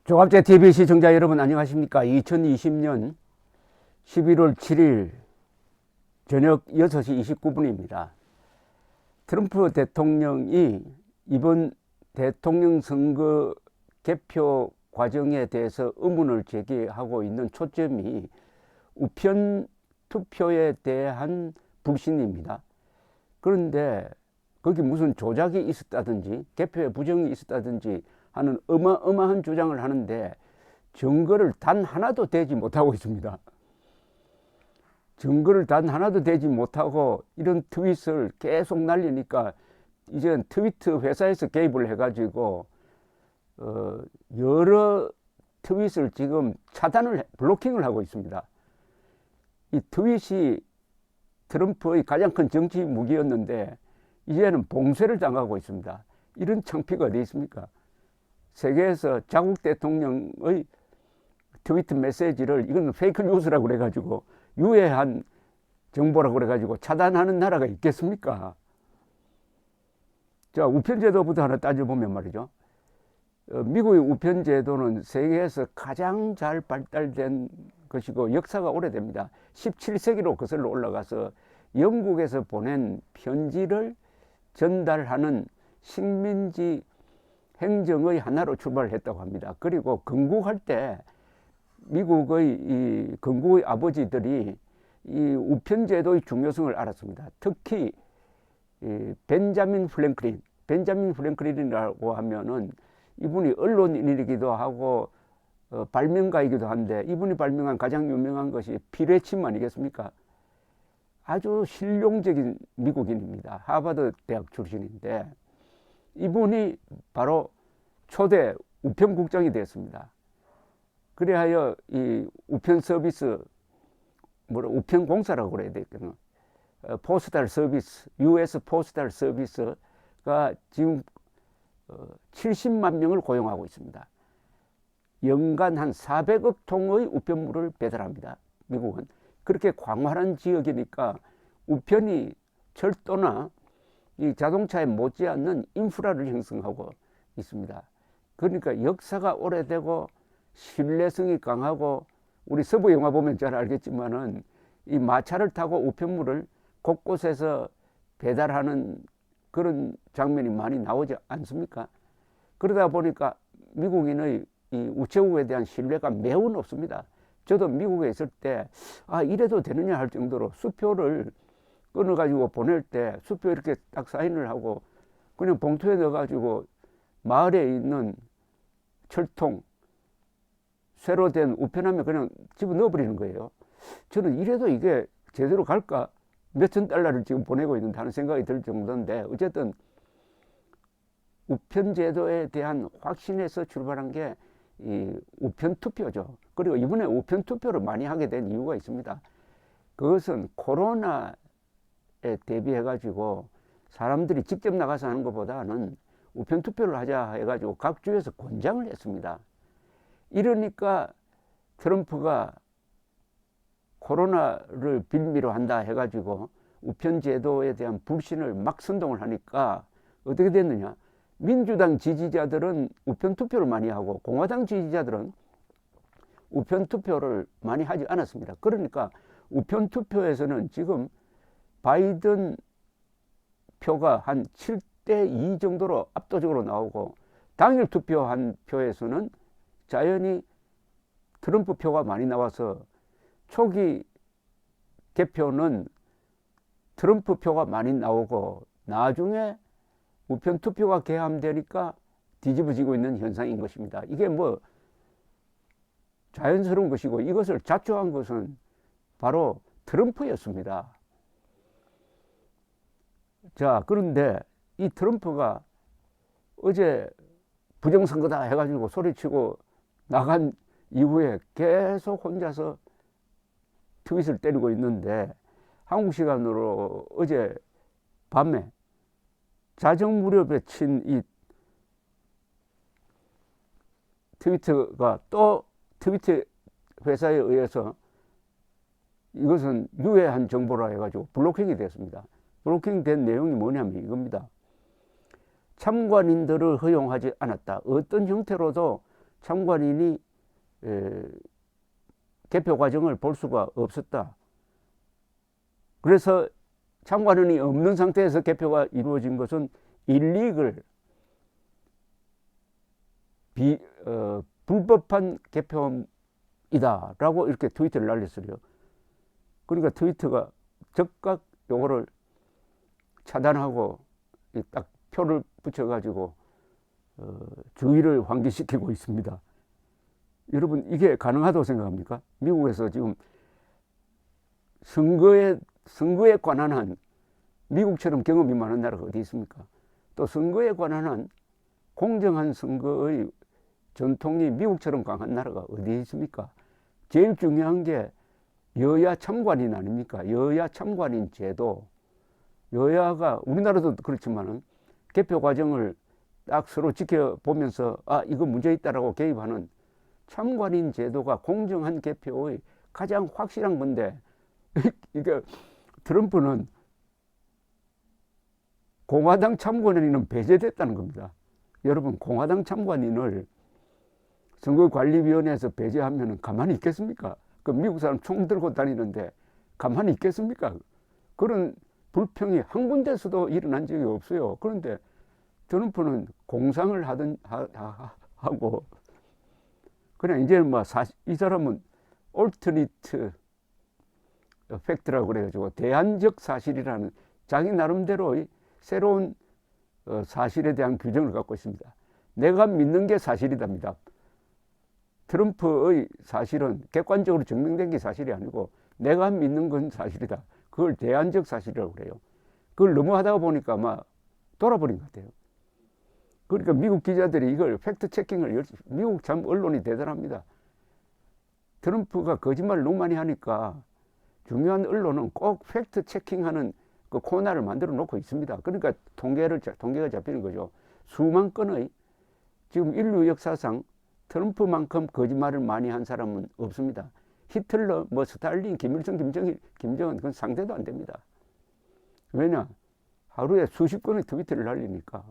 조갑제 TV 시청자 여러분 안녕하십니까? 2020년 11월 7일 저녁 6시 29분입니다. 트럼프 대통령이 이번 대통령 선거 개표 과정에 대해서 의문을 제기하고 있는 초점이 우편 투표에 대한 불신입니다. 그런데 거기 무슨 조작이 있었다든지 개표에 부정이 있었다든지 하는 어마어마한 주장을 하는데 증거를 단 하나도 대지 못하고 있습니다. 증거를 단 하나도 대지 못하고 이런 트윗을 계속 날리니까 이제는 트위터 회사에서 개입을 해가지고 여러 트윗을 지금 블로킹을 하고 있습니다. 이 트윗이 트럼프의 가장 큰 정치 무기였는데 이제는 봉쇄를 당하고 있습니다. 이런 창피가 어디 있습니까? 세계에서 자국 대통령의 트위터 메시지를 이건 페이크 뉴스라고 그래가지고 유해한 정보라고 그래가지고 차단하는 나라가 있겠습니까? 자, 우편제도부터 하나 따져보면 말이죠. 미국의 우편제도는 세계에서 가장 잘 발달된 것이고 역사가 오래됩니다. 17세기로 거슬러 올라가서 영국에서 보낸 편지를 전달하는 식민지 행정의 하나로 출발을 했다고 합니다. 그리고 건국할 때 미국의 이 건국의 아버지들이 이 우편제도의 중요성을 알았습니다. 특히 벤자민 프랭클린이라고 하면은 이분이 언론인이기도 하고 발명가이기도 한데 이분이 발명한 가장 유명한 것이 피뢰침 아니겠습니까? 아주 실용적인 미국인입니다. 하버드 대학 출신인데 이분이 바로 초대 우편국장이 되었습니다. 그래하여 이 우편 서비스, 우편공사라고 그래야 되겠구나. 포스탈 서비스, US 포스탈 서비스가 지금 70만 명을 고용하고 있습니다. 연간 한 400억 통의 우편물을 배달합니다. 미국은. 그렇게 광활한 지역이니까 우편이 철도나 이 자동차에 못지않는 인프라를 형성하고 있습니다. 그러니까 역사가 오래되고 신뢰성이 강하고 우리 서부 영화 보면 잘 알겠지만은 이 마차를 타고 우편물을 곳곳에서 배달하는 그런 장면이 많이 나오지 않습니까? 그러다 보니까 미국인의 이 우체국에 대한 신뢰가 매우 높습니다. 저도 미국에 있을 때 이래도 되느냐 할 정도로 수표를 끊어가지고 보낼 때 수표 이렇게 딱 사인을 하고 그냥 봉투에 넣어가지고 마을에 있는 철통 쇠로 된 우편함에 그냥 집어넣어버리는 거예요. 저는 이래도 이게 제대로 갈까? 몇천 달러를 지금 보내고 있는데 하는 생각이 들 정도인데 어쨌든 우편제도에 대한 확신에서 출발한 게 이 우편투표죠. 그리고 이번에 우편투표를 많이 하게 된 이유가 있습니다. 그것은 코로나에 대비해가지고 사람들이 직접 나가서 하는 것보다는 우편투표를 하자 해가지고 각 주에서 권장을 했습니다. 이러니까 트럼프가 코로나를 빌미로 한다 해가지고 우편제도에 대한 불신을 막 선동을 하니까 어떻게 됐느냐. 민주당 지지자들은 우편투표를 많이 하고 공화당 지지자들은 우편투표를 많이 하지 않았습니다. 그러니까 우편투표에서는 지금 바이든 표가 한 7대2 정도로 압도적으로 나오고 당일 투표한 표에서는 자연히 트럼프 표가 많이 나와서 초기 개표는 트럼프 표가 많이 나오고 나중에 우편 투표가 개함되니까 뒤집어지고 있는 현상인 것입니다. 이게 자연스러운 것이고 이것을 자초한 것은 바로 트럼프였습니다. 자, 그런데 이 트럼프가 어제 부정선거다 해가지고 소리치고 나간 이후에 계속 혼자서 트윗을 때리고 있는데 한국 시간으로 어제 밤에 자정 무렵에 친 이 트위터가 또 트위터 회사에 의해서 이것은 유해한 정보라 해가지고 블로킹이 됐습니다. 블로킹된 내용이 뭐냐면 이겁니다. 참관인들을 허용하지 않았다. 어떤 형태로도 참관인이 개표 과정을 볼 수가 없었다. 그래서 참관인이 없는 상태에서 개표가 이루어진 것은 일리글, 불법한 개표이다라고 이렇게 트위터를 날렸어요. 그러니까 트위터가 즉각 요거를 차단하고 딱 표를 붙여가지고 주의를 환기시키고 있습니다. 여러분, 이게 가능하다고 생각합니까? 미국에서 지금 선거에 관한 한, 미국처럼 경험이 많은 나라가 어디 있습니까? 또 선거에 관한 한 공정한 선거의 전통이 미국처럼 강한 나라가 어디 있습니까? 제일 중요한 게 여야 참관인 아닙니까? 여야 참관인 제도. 여야가, 우리나라도 그렇지만은 개표 과정을 딱 서로 지켜보면서 이거 문제 있다라고 개입하는 참관인 제도가 공정한 개표의 가장 확실한 건데, 이게 트럼프는 공화당 참관인은 배제됐다는 겁니다. 여러분, 공화당 참관인을 선거관리위원회에서 배제하면 가만히 있겠습니까? 그 미국 사람 총 들고 다니는데 가만히 있겠습니까? 그런 불평이 한 군데서도 일어난 적이 없어요. 그런데 트럼프는 공상을 하고 그냥 이제는 이 사람은 올터니트 팩트라고 그래가지고 대안적 사실이라는 자기 나름대로의 새로운 사실에 대한 규정을 갖고 있습니다. 내가 믿는 게 사실이답니다. 트럼프의 사실은 객관적으로 증명된 게 사실이 아니고 내가 믿는 건 사실이다. 그걸 대안적 사실이라고 그래요. 그걸 너무 하다 보니까 돌아버린 것 같아요. 그러니까 미국 기자들이 이걸 팩트 체킹을 미국 참 언론이 대단합니다. 트럼프가 거짓말을 너무 많이 하니까 중요한 언론은 꼭 팩트 체킹하는 그 코너를 만들어 놓고 있습니다. 그러니까 통계가 잡히는 거죠. 수만 건의, 지금 인류 역사상 트럼프만큼 거짓말을 많이 한 사람은 없습니다. 히틀러, 스탈린, 김일성, 김정일, 김정은 그건 상대도 안 됩니다. 왜냐? 하루에 수십 건의 트위터를 날리니까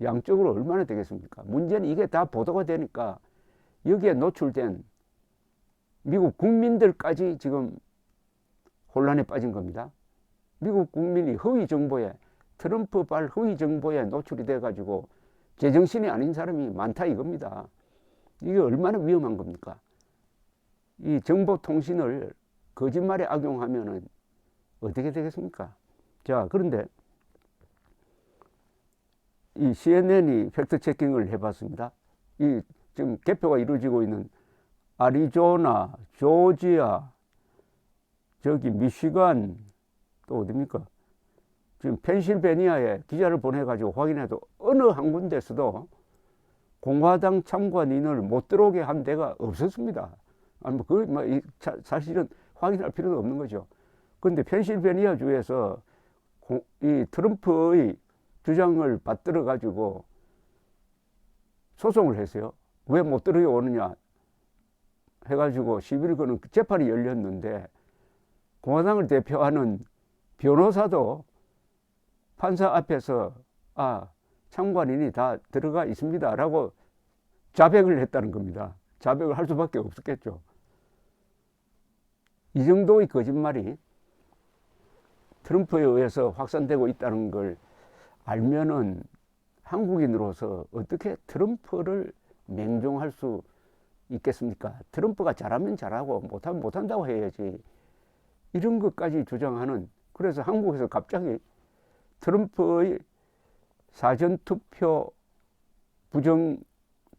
양쪽으로 얼마나 되겠습니까? 문제는 이게 다 보도가 되니까 여기에 노출된 미국 국민들까지 지금 혼란에 빠진 겁니다. 미국 국민이 허위 정보에, 트럼프발 허위 정보에 노출이 돼가지고 제정신이 아닌 사람이 많다 이겁니다. 이게 얼마나 위험한 겁니까? 이 정보통신을 거짓말에 악용하면은 어떻게 되겠습니까? 자, 그런데 이 CNN이 팩트 체킹을 해봤습니다. 이 지금 개표가 이루어지고 있는 아리조나, 조지아, 저기 미시간, 또 어디입니까? 지금 펜실베니아에 기자를 보내가지고 확인해도 어느 한 군데서도 공화당 참관인을 못 들어오게 한 데가 없었습니다. 사실은 확인할 필요도 없는 거죠. 그런데 펜실베니아 주에서 이 트럼프의 주장을 받들어 가지고 소송을 했어요. 왜 못 들어오느냐 해가지고 시비를 거는 재판이 열렸는데 공화당을 대표하는 변호사도 판사 앞에서 참관인이 다 들어가 있습니다 라고 자백을 했다는 겁니다. 자백을 할 수밖에 없었겠죠. 이 정도의 거짓말이 트럼프에 의해서 확산되고 있다는 걸 알면은 한국인으로서 어떻게 트럼프를 맹종할 수 있겠습니까? 트럼프가 잘하면 잘하고 못하면 못한다고 해야지. 이런 것까지 주장하는, 그래서 한국에서 갑자기 트럼프의 사전투표 부정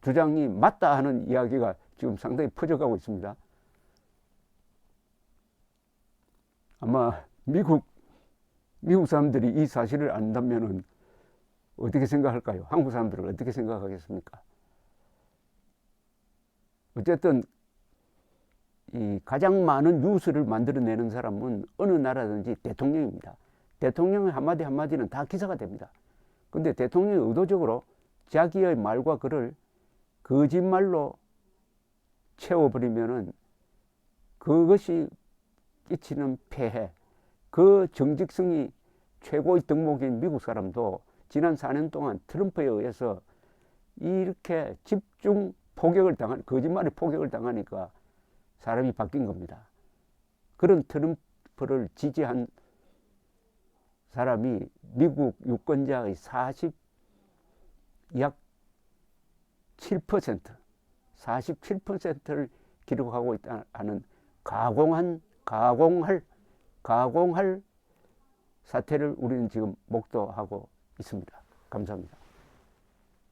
주장이 맞다 하는 이야기가 지금 상당히 퍼져가고 있습니다. 아마 미국 사람들이 이 사실을 안다면은 어떻게 생각할까요? 한국 사람들은 어떻게 생각하겠습니까? 어쨌든 이 가장 많은 뉴스를 만들어내는 사람은 어느 나라든지 대통령입니다. 대통령의 한마디 한마디는 다 기사가 됩니다. 근데 대통령이 의도적으로 자기의 말과 글을 거짓말로 채워버리면은 그것이 끼치는 폐해, 그 정직성이 최고의 덕목인 미국 사람도 지난 4년 동안 트럼프에 의해서 이렇게 집중 거짓말에 폭격을 당하니까 사람이 바뀐 겁니다. 그런 트럼프를 지지한 사람이 미국 유권자의 약 7%, 47%를 기록하고 있다는 가공할 사태를 우리는 지금 목도하고 있습니다. 감사합니다.